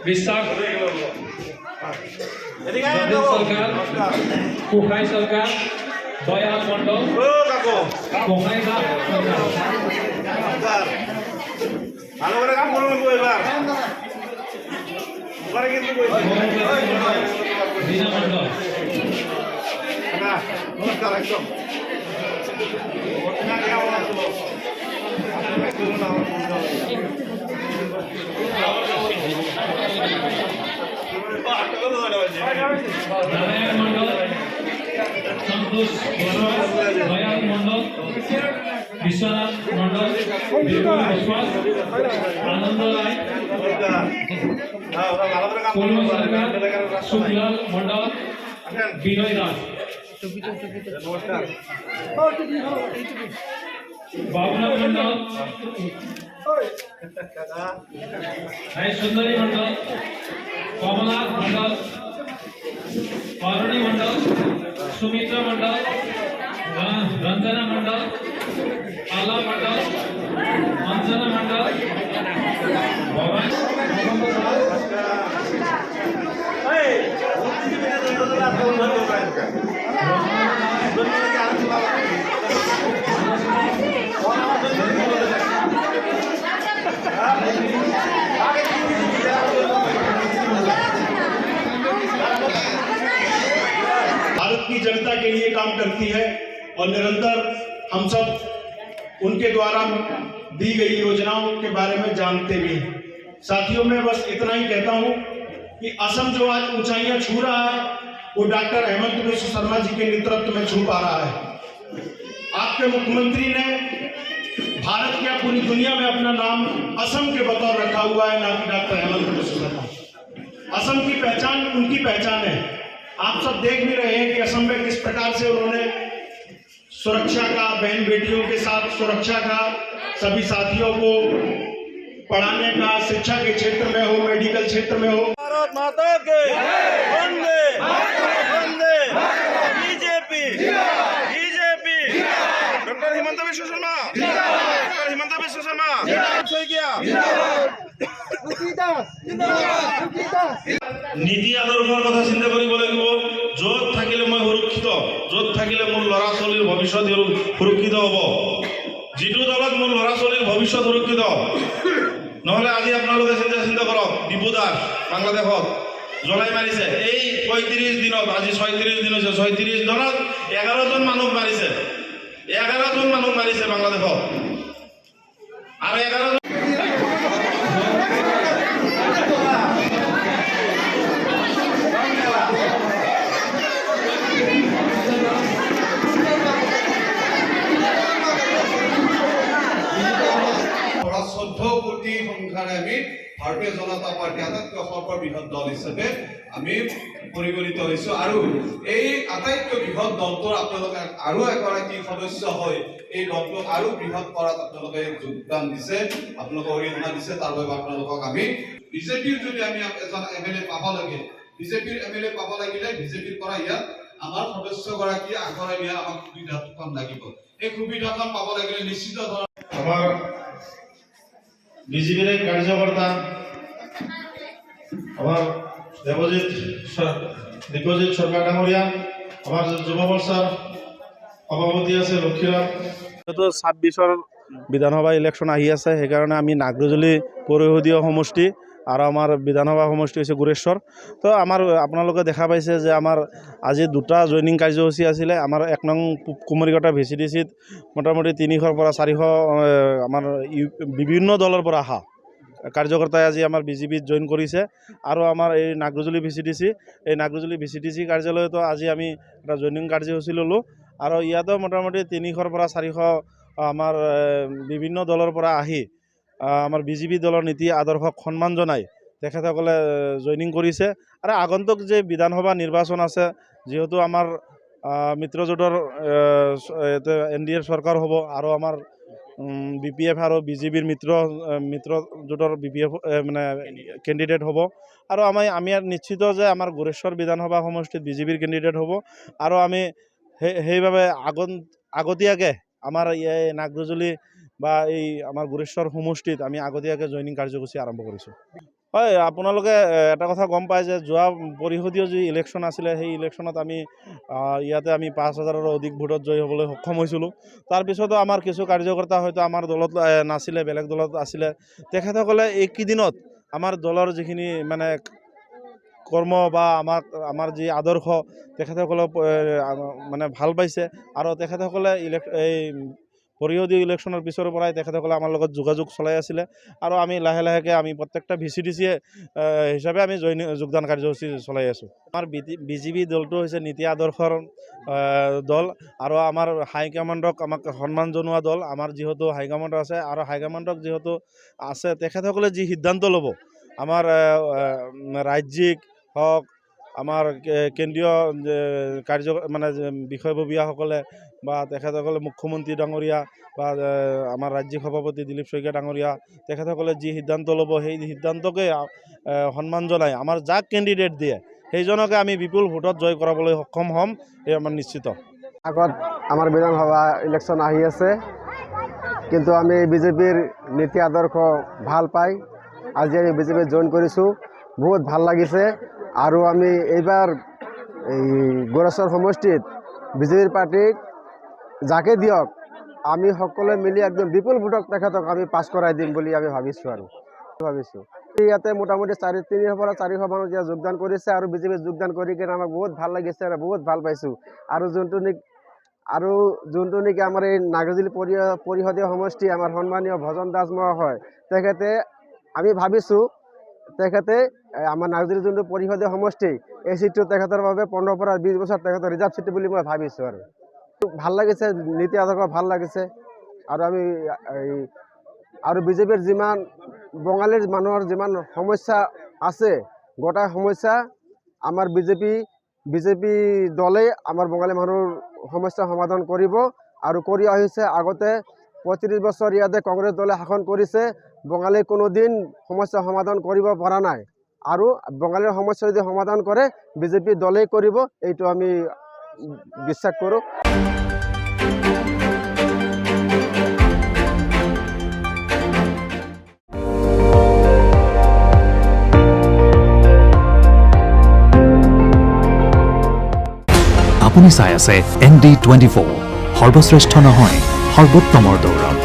বিশ্বাস সরকার, কোহাই সরকার, দয়াল মন্ডল, কোহাই সরকার। ভালো করে কাম করুন এবার এবারে কিন্তু রীনা মন্ডল, না নমস্কার একদম নারায়ণ মন্ডল, সন্তোষ বিশ্বাস, দয়াল মন্ডল, বিশ্বনাথ মন্ডল, বিপুল বিশ্বাস, আনন্দ রায়, পূর্ণ সরকার, শুক্লাল মন্ডল, বিনয় দাস, বাবুলা মন্ডল, সুন্দরী মন্ডল, কমলা মন্ডল, অরণি মন্ডল, সুমিত্রা মন্ডল, রঞ্জনা মন্ডল, আলা মন্ডল, অঞ্জনা মন্ডল, भारत की जनता के लिए काम करती है और निरंतर हम सब उनके द्वारा दी गई योजनाओं के बारे में जानते भी हैं। साथियों, मैं बस इतना ही कहता हूं कि असम जो आज ऊंचाइयां छू रहा है वो डॉक्टर हेमंत बिश्व शर्मा जी के नेतृत्व में छू पा रहा है। आपके मुख्यमंत्री ने भारत क्या पूरी दुनिया में अपना नाम असम के बतौर रखा हुआ है, ना कि डॉक्टर हेमंत बिश्व शर्मा। असम की पहचान उनकी पहचान है। आप सब देख भी रहे हैं कि असम में किस प्रकार से उन्होंने सुरक्षा का, बहन बेटियों के साथ सुरक्षा का, सभी साथियों को पढ़ाने का, शिक्षा के क्षेत्र में हो, मेडिकल क्षेत्र में हो। भारत माता के वंदे वंदे BJP BJP doctor Himanta Biswa Sarma, doctor Himanta Biswa Sarma सही किया। নীতি আদৰ্শৰ কথা চিন্তা কৰিব লাগিব। য'ত থাকিলে মই সুৰক্ষিত, য'ত থাকিলে মোৰ ল'ৰা ছোৱালীৰ ভৱিষ্যত সুৰক্ষিত হ'ব, যিটো দলত মোৰ ল'ৰা ছোৱালীৰ ভৱিষ্যত সুৰক্ষিত। নহ'লে আজি আপোনালোকে চিন্তা কৰক, ডিপু দাস বাংলাদেশত জ্বলাই মাৰিছে এই ৩৫ দিনত, আজি ৩৬ দিন হৈছে, ৩৬ দিনত ১১জন মানুহ মাৰিছে, ১১জন মানুহ মাৰিছে বাংলাদেশত আৰু ১১জন কোটি সংখ্যাৰে আমি ভাৰতীয় জনতা পাৰ্টি আটাইতকৈ সৰ্ববৃহৎ দল হিচাপে আমি পৰিগণিত হৈছোঁ। আৰু এই আটাইতকৈ বৃহৎ দলটোৰ আপোনালোকে আৰু এগৰাকী সদস্য হৈ এই দলটোক আৰু বৃহৎ কৰাত আপোনালোকে যোগদান দিছে, আপোনালোকে অৰিহণা দিছে, তাৰ বাবে আপোনালোকক আমি বিজেপিৰ যদি আমি এজন MLA পাব লাগে, বিজেপিৰ MLA পাব লাগিলে বিজেপিৰ পৰা ইয়াত আমাৰ সদস্যগৰাকী আগবঢ়াই নিয়া আমাক সুবিধাখন লাগিব। এই সুবিধাখন পাব লাগিলে নিশ্চিত ধৰণে আমাৰ বিজেপিৰ কাৰ্যকৰ্তা আমাৰ দেবজিৎ সৰকাৰ ডাঙৰিয়া, আমাৰ যুব মোৰ্চাৰ সভাপতি আছে লক্ষীৰাম। ২৬ৰ বিধানসভা ইলেকশ্যন আহি আছে, সেইকাৰণে আমি নাগৰজুলি পৰিষদীয় সমষ্টি আৰু আমাৰ বিধানসভা সমষ্টি হৈছে গুৰেশ্বৰ। তো আমাৰ আপোনালোকে দেখা পাইছে যে আমাৰ আজি দুটা জইনিং কাৰ্যসূচী আছিলে। আমাৰ ১ নং কুমৰীকটা VCDCত মোটামুটি ৩০০ৰ পৰা ৪০০ আমাৰ বিভিন্ন দলৰ পৰা অহা কাৰ্যকৰ্তাই আজি আমাৰ বিজেপিত জইন কৰিছে। আৰু আমাৰ এই নাগৰজুলি VCDC, এই নাগৰজুলি VCDC কাৰ্যালয়তো আজি আমি এটা জইনিং কাৰ্যসূচী ল'লোঁ। আৰু ইয়াতো মোটামুটি ৩০০ৰ পৰা ৪০০ আমাৰ বিভিন্ন দলৰ পৰা আহি আমাৰ বিজেপি দলৰ নীতি আদৰ্শক সন্মান জনাই তেখেতসকলে জইনিং কৰিছে। আৰু আগন্তুক যে বিধানসভা নিৰ্বাচন আছে, যিহেতু আমাৰ মিত্ৰজোঁটৰ NDA চৰকাৰ হ'ব আৰু আমাৰ BPF আৰু বিজেপিৰ মিত্ৰজোঁটৰ BPF মানে কেণ্ডিডেট হ'ব। আৰু আমি নিশ্চিত যে আমাৰ গুৰেশ্বৰ বিধানসভা সমষ্টিত বিজেপিৰ কেণ্ডিডেট হ'ব। আৰু আমি সেইবাবে আগতীয়াকৈ আমাৰ এই নাগৰজুলি বা এই আমাৰ গুৰেশ্বৰ সমষ্টিত আমি আগতীয়াকৈ জইনিং কাৰ্যসূচী আৰম্ভ কৰিছোঁ। হয়, আপোনালোকে এটা কথা গম পায় যে যোৱা পৰিষদীয় যি ইলেকশ্যন আছিলে সেই ইলেকশ্যনত আমি ইয়াতে আমি 5,000ৰো অধিক ভোটত জয়ী হ'বলৈ সক্ষম হৈছিলোঁ। তাৰপিছতো আমাৰ কিছু কাৰ্যকৰ্তা হয়তো আমাৰ দলত নাছিলে, বেলেগ দলত আছিলে। তেখেতসকলে এইকেইদিনত আমাৰ দলৰ যিখিনি মানে কৰ্ম বা আমাৰ যি আদৰ্শ তেখেতসকলক মানে ভাল পাইছে আৰু তেখেতসকলে এই পৰিষদীয় ইলেকশ্যনৰ পিছৰ পৰাই তেখেতসকলে আমাৰ লগত যোগাযোগ চলাই আছিলে আৰু আমি লাহে লাহেকৈ আমি প্ৰত্যেকটা VCDCয়ে হিচাপে আমি যোগদান কাৰ্যসূচী চলাই আছোঁ। আমাৰ BJP দলটো হৈছে নীতি আদৰ্শৰ দল আৰু আমাৰ হাইকমাণ্ডক আমাক সন্মান জনোৱা দল। আমাৰ যিহেতু হাইকমাণ্ড আছে আৰু হাইকমাণ্ডক যিহেতু আছে তেখেতসকলে যি সিদ্ধান্ত ল'ব আমাৰ ৰাজ্যিক হওক আমাৰ কেন্দ্ৰীয় মানে বিষয়ববীয়াসকলে বা তেখেতসকলে মুখ্যমন্ত্ৰী ডাঙৰীয়া বা আমাৰ ৰাজ্যিক সভাপতি দিলীপ শইকীয়া ডাঙৰীয়া তেখেতসকলে যি সিদ্ধান্ত ল'ব সেই সিদ্ধান্তকে সন্মান জনাই আমাৰ যাক কেণ্ডিডেট দিয়ে সেইজনকে আমি বিপুল ভোটত জয় কৰাবলৈ সক্ষম হ'ম, এই আমাৰ নিশ্চিত। আগত আমাৰ বিধানসভা ইলেকশ্যন আহি আছে, কিন্তু আমি বিজেপিৰ নীতি আদৰ্শ ভাল পাই আজি আমি বিজেপিত জইন কৰিছোঁ। বহুত ভাল লাগিছে আৰু আমি এইবাৰ এই গোৰেশ্বৰ সমষ্টিত বিজেপিৰ পাৰ্টিক যাকে দিয়ক আমি সকলোৱে মিলি একদম বিপুল ভোটক তেখেতক আমি পাছ কৰাই দিম বুলি আমি ভাবিছোঁ। ইয়াতে মোটামুটি 300 পৰা 400 মানুহ এতিয়া যোগদান কৰিছে আৰু বিজেপিত যোগদান কৰি কিনে আমাক বহুত ভাল লাগিছে আৰু বহুত ভাল পাইছোঁ। আৰু যোনটো নেকি আমাৰ এই নাগ্ৰজুলি পৰিষদীয় সমষ্টি আমাৰ সন্মানীয় ভজন দাস মহোদয় তেখেতে আমি ভাবিছোঁ তেখেতে আমাৰ নাগ্ৰজুলি যোনটো পৰিষদীয় সমষ্টি এই চিটটো তেখেতৰ বাবে 15 পৰা 20 বছৰ তেখেতৰ ৰিজাৰ্ভ চিট বুলি মই ভাবিছোঁ। আৰু ভাল লাগিছে, নীতি আদৰ্শ ভাল লাগিছে আৰু আমি আৰু বিজেপিৰ যিমান বঙালীৰ মানুহৰ যিমান সমস্যা আছে গোটাই সমস্যা আমাৰ বিজেপি দলে আমাৰ বঙালী মানুহৰ সমস্যা সমাধান কৰিব আৰু কৰি আহিছে। আগতে 35 বছৰ ইয়াতে কংগ্ৰেছ দলে শাসন কৰিছে, বঙালী কোনোদিন সমস্যা সমাধান কৰিব পৰা নাই আৰু বঙালীৰ সমস্যা যদি সমাধান কৰে বিজেপি দলেই কৰিব, এইটো আমি বিশ্বাস কৰোঁ। আপুনি চাই আছে ND24, সৰ্বশ্ৰেষ্ঠ নহয় সৰ্বোত্তমৰ দৌৰত।